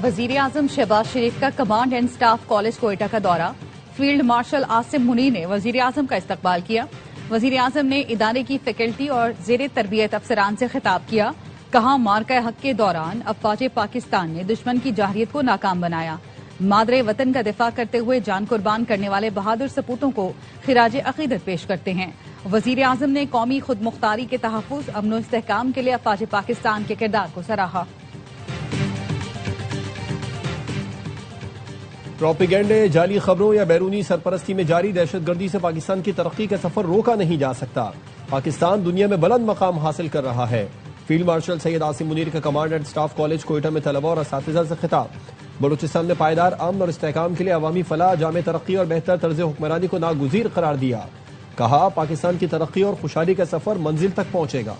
वजीर आजम शहबाज शरीफ का command and staff college Quetta का दौरा। फील्ड मार्शल आसिम मुनीर ने वजीर आजम का इस्तकबाल किया। वजीर आजम ने इदारे की फैकल्टी और जेर तरबियत अफसरान से खिताब किया। कहा, मार्का हक के दौरान अफवाज पाकिस्तान ने दुश्मन की जाहिरियत को नाकाम बनाया। मादरे वतन का दिफा करते हुए जान कुर्बान करने वाले बहादुर सपूतों को खिराज अकीदत पेश करते हैं। वजीर आजम ने कौमी खुद मुख्तारी के तहफ़्फ़ुज़, अमन व इस्तेहकाम के लिए अफवाज पाकिस्तान के किरदार को सराहा। प्रोपेगेंडे, जाली खबरों या बैरूनी सरपरस्ती में जारी दहशतगर्दी से पाकिस्तान की तरक्की का सफर रोका नहीं जा सकता। पाकिस्तान दुनिया में बुलंद मकाम हासिल कर रहा है। फील्ड मार्शल सैयद आसिम मुनीर का command and staff college Quetta में तलबा और असातिज़ा से खिताब। बलूचिस्तान में पायदार अमन और इस्तेहकाम के लिए अवामी फलाह, जामे तरक्की और बेहतर तर्ज हुक्मरानी को नागुज़ीर करार दिया। कहा, पाकिस्तान की तरक्की और खुशहाली का सफर मंजिल तक पहुंचेगा।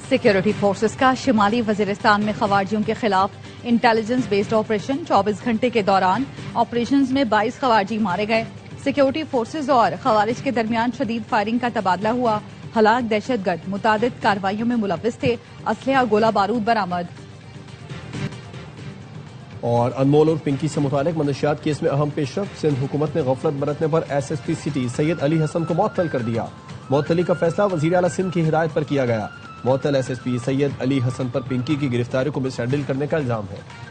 सिक्योरिटी फोर्सेस का शिमाली वजीरिस्तान में खवारजियों के खिलाफ इंटेलिजेंस बेस्ड ऑपरेशन। 24 घंटे के दौरान ऑपरेशंस में 22 खवारजी मारे गए। सिक्योरिटी फोर्सेस और खवारिज के दरमियान शदीद फायरिंग का तबादला हुआ। हलाक दहशतगर्द मुतादिद कार्रवाइयों में मुलव्विस थे। असलहा गोला बारूद बरामद। और अनमोल और पिंकी से मुतालिक मनशियात केस में अहम पेशरफ। सिंध हुकूमत ने गफलत बरतने पर SSP सिटी सैयद अली हसन को मुअत्तल कर दिया। मुअत्तली का फैसला वज़ीर आला सिंध की हिदायत पर किया गया। मुअत्तल SSP सैयद अली हसन पर पिंकी की गिरफ्तारी को मिसहैंडल करने का इल्जाम है।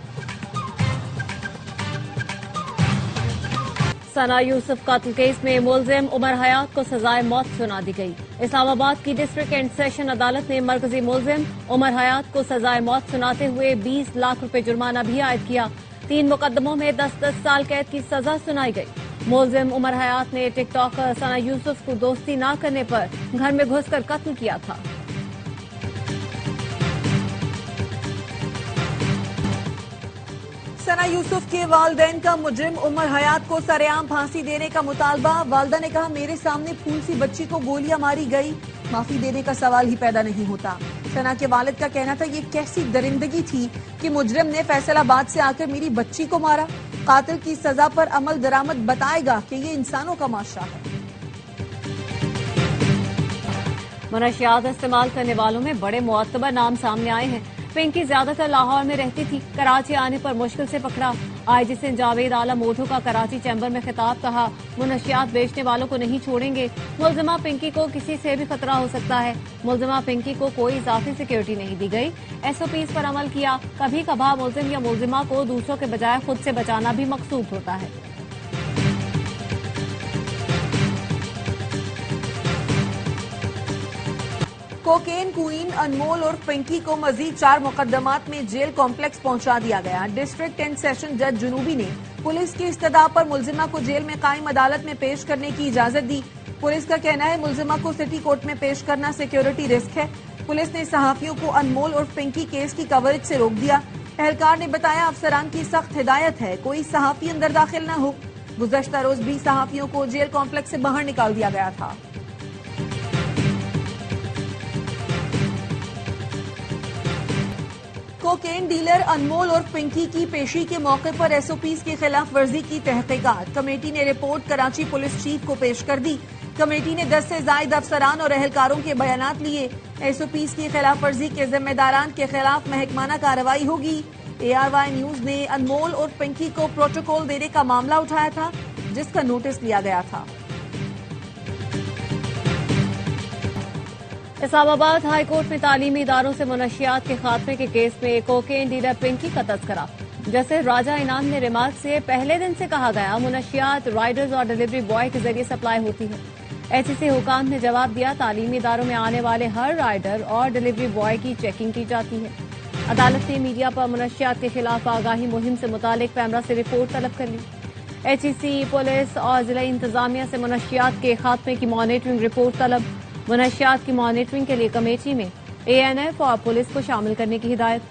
सना यूसुफ कातिल केस में मुलजिम उमर हयात को सजाए मौत सुना दी गई। इस्लामाबाद की डिस्ट्रिक्ट एंड सेशन अदालत ने मरकजी मुलजिम उमर हयात को सजाए मौत सुनाते हुए 20 लाख रुपए जुर्माना भी आयद किया। 3 मुकदमों में 10-10 साल कैद की सजा सुनाई गई। मुलजिम उमर हयात ने टिकटॉकर सना यूसुफ को दोस्ती न करने पर घर में घुसकर कत्ल किया था। सना यूसुफ के वालिदैन का मुजरिम उमर हयात को सरेआम फांसी देने का मुतालबा। वालिदा ने कहा, मेरे सामने फूल सी बच्ची को गोलियां मारी गई, माफी देने का सवाल ही पैदा नहीं होता। सना के वालिद का कहना था, ये कैसी दरिंदगी थी कि मुजरिम ने फैसलाबाद से आकर मेरी बच्ची को मारा। कातिल की सजा पर अमल दरामद बताएगा कि ये इंसानों का माशरा है। मनशियात इस्तेमाल करने वालों में बड़े मुअत्तबर नाम सामने आए हैं। पिंकी ज्यादातर लाहौर में रहती थी, कराची आने पर मुश्किल से पकड़ा। IG सिंध जावेद आलम ओढो का कराची चैम्बर में खिताब। कहा, मुनशियात बेचने वालों को नहीं छोड़ेंगे। मुलजिमा पिंकी को किसी से भी खतरा हो सकता है। मुलजिमा पिंकी को कोई इजाफी सिक्योरिटी नहीं दी गई। SOPs पर अमल किया। कभी कभार मुलजिम या मुलजिमा को दूसरों के बजाय खुद से बचाना भी मकसूद होता है। कोकेन क्वीन अनमोल और पिंकी को मजीद 4 मुकदमात में जेल कॉम्प्लेक्स पहुंचा दिया गया। डिस्ट्रिक्ट एंड सेशन जज जुनूबी ने पुलिस की इस्तदा पर मुलजिमा को जेल में कायम अदालत में पेश करने की इजाजत दी। पुलिस का कहना है, मुलजिमा को सिटी कोर्ट में पेश करना सिक्योरिटी रिस्क है। पुलिस ने सहाफियों को अनमोल और पिंकी केस की कवरेज से रोक दिया। एहलकार ने बताया, अफसरान की सख्त हिदायत है, कोई सहाफी अंदर दाखिल न हो। गुज़श्ता रोज भी सहाफियों को जेल कॉम्प्लेक्स से बाहर निकाल दिया गया था। कोकेन डीलर अनमोल और पिंकी की पेशी के मौके पर SOPs की खिलाफ वर्जी की तहकीकात। कमेटी ने रिपोर्ट कराची पुलिस चीफ को पेश कर दी। कमेटी ने 10 से ज्यादा अफसरान और एहलकारों के बयानात लिए। SOPs की खिलाफ वर्जी के जिम्मेदारान के खिलाफ महकमाना कार्रवाई होगी। ARY न्यूज ने अनमोल और पिंकी को प्रोटोकॉल देने का मामला उठाया था, जिसका नोटिस लिया गया था। इस्लामाबाद हाई कोर्ट में तालीमी इदारों से मुनशियात के खात्मे के केस में कोकेन डीलर पिंकी का तस्करा। जैसे राजा इनाम ने रिमार्क से पहले दिन से कहा गया, मुनशियात राइडर्स और डिलीवरी बॉय के जरिए सप्लाई होती है। HEC हुकाम ने जवाब दिया, तालीमी इदारों में आने वाले हर राइडर और डिलीवरी बॉय की चेकिंग की जाती है। अदालत ने मीडिया पर मुनशियात के खिलाफ आगाही मुहिम से मुतालिक पैमरा से रिपोर्ट तलब कर ली। HEC, पुलिस और जिला इंतजामिया से मुनशियात के खात्मे की मॉनिटरिंग रिपोर्ट तलब। मुनशियात की मॉनिटरिंग के लिए कमेटी में ANF और पुलिस को शामिल करने की हिदायत।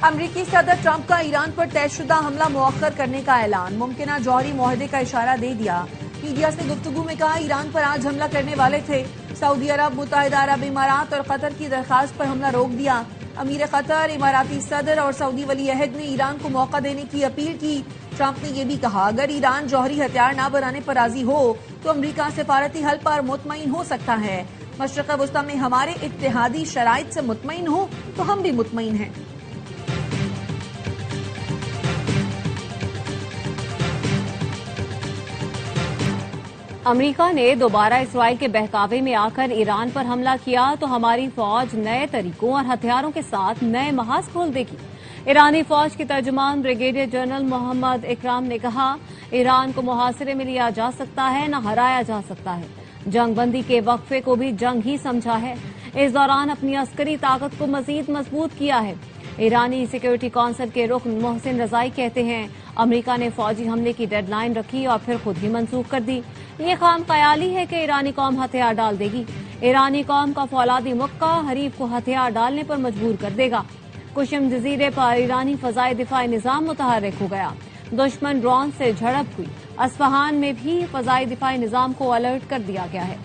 अमरीकी सदर ट्रंप का ईरान पर तयशुदा हमला मुअख्खर करने का ऐलान। मुमकिना जौहरी मुआहदे का इशारा दे दिया। मीडिया से गुफ्तगू में कहा, ईरान पर आज हमला करने वाले थे। सऊदी अरब, मुत्तहिदा अरब इमारात और कतर की दरखास्त पर हमला रोक दिया। अमीर कतर, इमाराती सदर और सऊदी वली अहद ने ईरान को मौका देने की अपील की। ट्रंप ने यह भी कहा, अगर ईरान जौहरी हथियार ना बनाने पर राजी हो तो अमरीका सिफारती हल पर मुतमईन हो सकता है। मशरिक़ वस्ता में हमारे इत्तेहादी शराइत से मुतमईन हो तो हम भी मुतमईन हैं। अमेरिका ने दोबारा इसराइल के बहकावे में आकर ईरान पर हमला किया तो हमारी फौज नए तरीकों और हथियारों के साथ नए महाज खोल देगी। ईरानी फौज की तर्जुमान ब्रिगेडियर जनरल मोहम्मद इकराम ने कहा, ईरान को मुहासरे में लिया जा सकता है, न हराया जा सकता है। जंगबंदी के वक्फे को भी जंग ही समझा है। इस दौरान अपनी अस्करी ताकत को मजीद मजबूत किया है। ईरानी सिक्योरिटी काउंसिल के रुकन मोहसिन रजाई कहते हैं, अमेरिका ने फौजी हमले की डेडलाइन रखी और फिर खुद ही मंसूख कर दी। ये खाम ख्याली है कि ईरानी कौम हथियार डाल देगी। ईरानी कौम का फौलादी मुक्का हरीफ को हथियार डालने पर मजबूर कर देगा। कुशम जजीरे पर ईरानी फजाई दिफाई निजाम मुतहर्रिक हो गया। दुश्मन ड्रोन से झड़प हुई। अस्फहान में भी फजाई दिफाई निजाम को अलर्ट कर दिया गया है।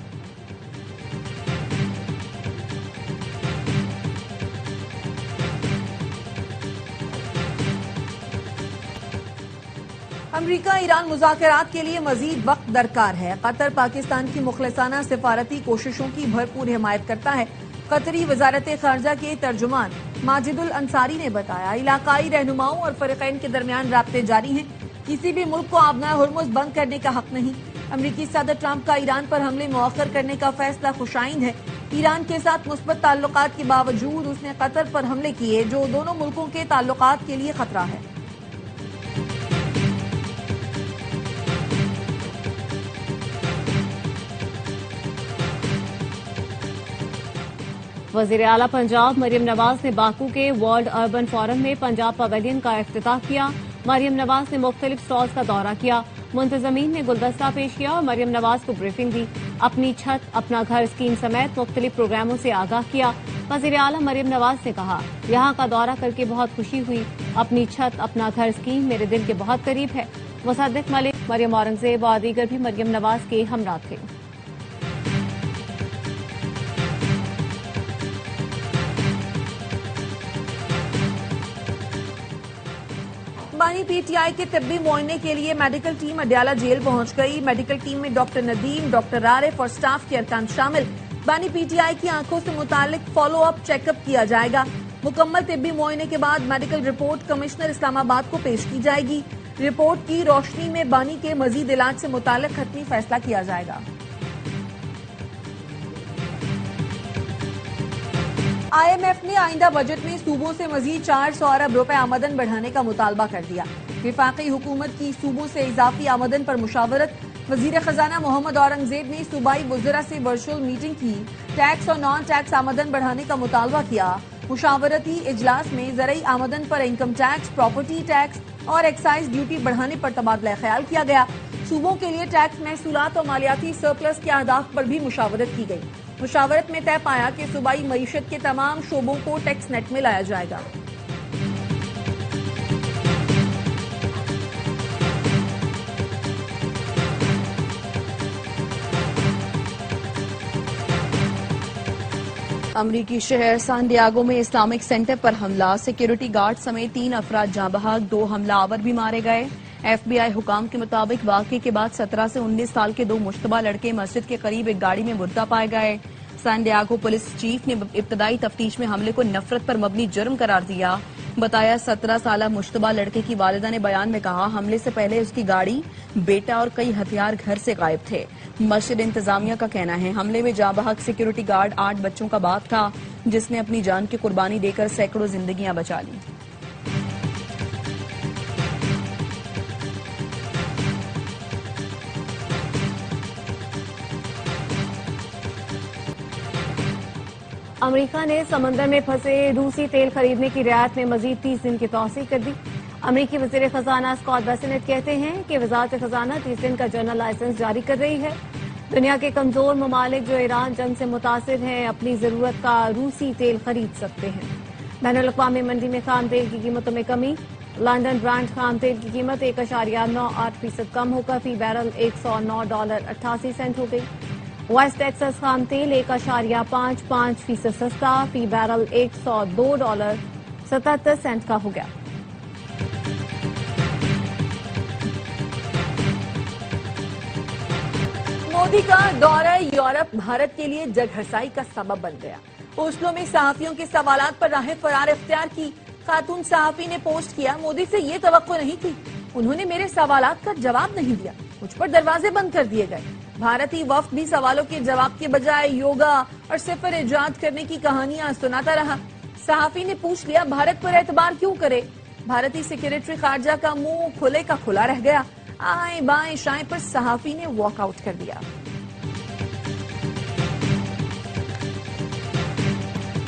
अमरीका ईरान मुज़ाकरात के लिए मजीद वक्त दरकार है। कतर पाकिस्तान की मुखलिसाना सिफारती कोशिशों की भरपूर हिमायत करता है। कतरी वजारत खारजा के तर्जुमान माजिदुल अंसारी ने बताया, इलाकाई रहनुमाओं और फरीकैन के दरमियान राब्ते जारी हैं। किसी भी मुल्क को आबना हुर्मुज़ बंद करने का हक नहीं। अमरीकी सदर ट्रंप का ईरान पर हमले मौखर करने का फैसला खुशाइन है। ईरान के साथ मुस्बत ताल्लुकात के बावजूद उसने कतर पर हमले किए, जो दोनों मुल्कों के ताल्लुकात के लिए खतरा है। वज़ीर आला पंजाब मरियम नवाज ने बाकू के वर्ल्ड अर्बन फोरम में पंजाब पवेलियन का इफ्तिताह किया। मरियम नवाज ने मुख्तलिफ स्टॉल्स का दौरा किया। मुंतजमीन ने गुलदस्ता पेश किया और मरियम नवाज को ब्रीफिंग दी। अपनी छत अपना घर स्कीम समेत मुख्तलिफ प्रोग्रामों से आगाह किया। वज़ीर आला मरियम नवाज ने कहा, यहाँ का दौरा करके बहुत खुशी हुई। अपनी छत अपना घर स्कीम मेरे दिल के बहुत करीब है। मुसद्दिक मलिक, मरियम औरंगजेब और दीगर भी मरियम नवाज के हमरा थे। बानी पीटीआई के तिब्बी मुआयने के लिए मेडिकल टीम अडयाला जेल पहुंच गई। मेडिकल टीम में डॉक्टर नदीम, डॉक्टर आरिफ और स्टाफ के अरकान शामिल। बानी पीटीआई की आंखों से मुतालिक फॉलो अप चेकअप किया जाएगा। मुकम्मल तिब्बी मुआयने के बाद मेडिकल रिपोर्ट कमिश्नर इस्लामाबाद को पेश की जाएगी। रिपोर्ट की रोशनी में बानी के मजीद इलाज से मुतालिक हतमी फैसला किया जाएगा। IMF ने आइंदा बजट में सूबों से मजीद 400 अरब रुपए आमदन बढ़ाने का मुतालबा कर दिया। विफाकी हुकूमत की सूबों से इजाफी आमदन पर मुशावरत। वजीर खजाना मोहम्मद औरंगजेब ने सूबाई वज़रा से वर्चुअल मीटिंग की। टैक्स और नॉन टैक्स आमदन बढ़ाने का मुतालबा किया। मुशावरती इजलास में ज़रई आमदन पर इनकम टैक्स, प्रॉपर्टी टैक्स और एक्साइज ड्यूटी बढ़ाने पर तबादला ख्याल किया गया। सूबों के लिए टैक्स महसूलात और मालियाती सरप्लस के अहदाफ पर भी मुशावरत की गई। मुशावरत में तय पाया कि सूबाई मईशत के तमाम शोबों को टैक्स नेट में लाया जाएगा। अमरीकी शहर सान डियागो में इस्लामिक सेंटर पर हमला। सिक्योरिटी गार्ड समेत 3 अफराद जाँ बहक, 2 हमलावर भी मारे गए। FBI हुकाम के मुताबिक वाक़े के बाद 17 से 19 साल के 2 मुश्तबा लड़के मस्जिद के करीब एक गाड़ी में मुर्दा पाए गए। सैन डियागो पुलिस चीफ ने इब्तदाई तफ्तीश में हमले को नफरत पर मबनी जुर्म करार दिया। बताया 17 साला मुश्तबा लड़के की वालिदा ने बयान में कहा, हमले से पहले उसकी गाड़ी, बेटा और कई हथियार घर से गायब थे। मस्जिद इंतजामिया का कहना है हमले में जाँ बहक सिक्योरिटी गार्ड 8 बच्चों का बाप था, जिसने अपनी जान की कुर्बानी देकर सैकड़ों जिंदगियां बचा ली। अमेरिका ने समंदर में फंसे रूसी तेल खरीदने की रियायत में मजीद 30 दिन की तौसीक कर दी। अमेरिकी वज़ीर खजाना स्कॉट बेसेनेट कहते हैं कि वज़ारत खजाना 30 दिन का जनरल लाइसेंस जारी कर रही है। दुनिया के कमजोर ममालिक जो ईरान जंग से मुतासिर हैं, अपनी जरूरत का रूसी तेल खरीद सकते हैं। बैनुल-अक़वामी मंडी में खाम तेल की कीमतों में कमी। लंदन ब्रांड खाम तेल की कीमत 1.98% कम होकर फी बैरल $109.88 हो गई। ویسٹ ٹیکساس خام تیل 1.55% سستا، فی بیرل $102.77 کا ہو گیا۔ مودی کا دورہ یورپ بھارت کے لیے جگ ہرسائی کا سبب بن گیا۔ اوسلو میں صحافیوں کے سوالات پر راہ فرار اختیار کی خاتون صحافی نے پوسٹ کیا، مودی سے یہ توقع نہیں تھی، انہوں نے میرے سوالات کا جواب نہیں دیا، مجھ پر دروازے بند کر دیے گئے۔ بھارتی وفد بھی سوالوں کے جواب کے بجائے یوگا اور صفر ایجاد کرنے کی کہانیاں سناتا رہا۔ صحافی نے پوچھ لیا، بھارت پر اعتبار کیوں کرے؟ بھارتی سیکریٹری خارجہ کا منہ کھلے کا کھلا رہ گیا۔ آئیں بائیں شائیں پر صحافی نے واک آؤٹ کر دیا۔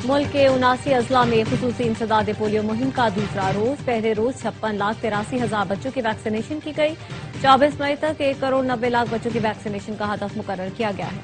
ملک کے 79 اضلاع میں خصوصی انسداد پولیو مہم کا دوسرا روز، پہلے روز 56,83,000 بچوں کی ویکسینیشن کی گئی۔ 24 مئی تک 1,90,00,000 بچوں کی ویکسینیشن کا ہدف مقرر کیا گیا ہے۔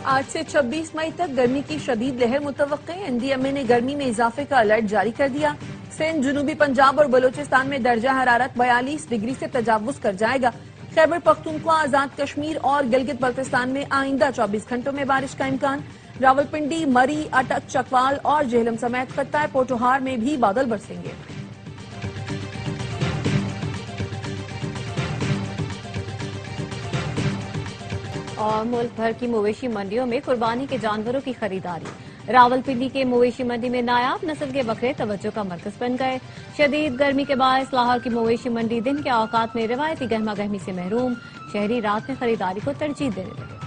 آج سے 26 مئی تک گرمی کی شدید لہر متوقع، این ڈی ایم اے نے گرمی میں اضافے کا الرٹ جاری کر دیا۔ سندھ، جنوبی پنجاب اور بلوچستان میں درجہ حرارت 42 ڈگری سے تجاوز کر جائے گا۔ خیبر پختونخوا، آزاد کشمیر اور گلگت بلتستان میں آئندہ 24 گھنٹوں میں بارش کا امکان۔ راولپنڈی، مری، اٹک، چکوال اور جہلم سمیت خطہ پوٹوہار میں بھی بادل برسیں گے۔ اور ملک بھر کی مویشی منڈیوں میں قربانی کے جانوروں کی خریداری۔ راولپنڈی کے مویشی منڈی میں نایاب نسل کے بکرے توجہ کا مرکز بن گئے۔ شدید گرمی کے باعث لاہور کی مویشی منڈی دن کے اوقات میں روایتی گہما گہمی سے محروم، شہری رات میں خریداری کو ترجیح دینے لگے۔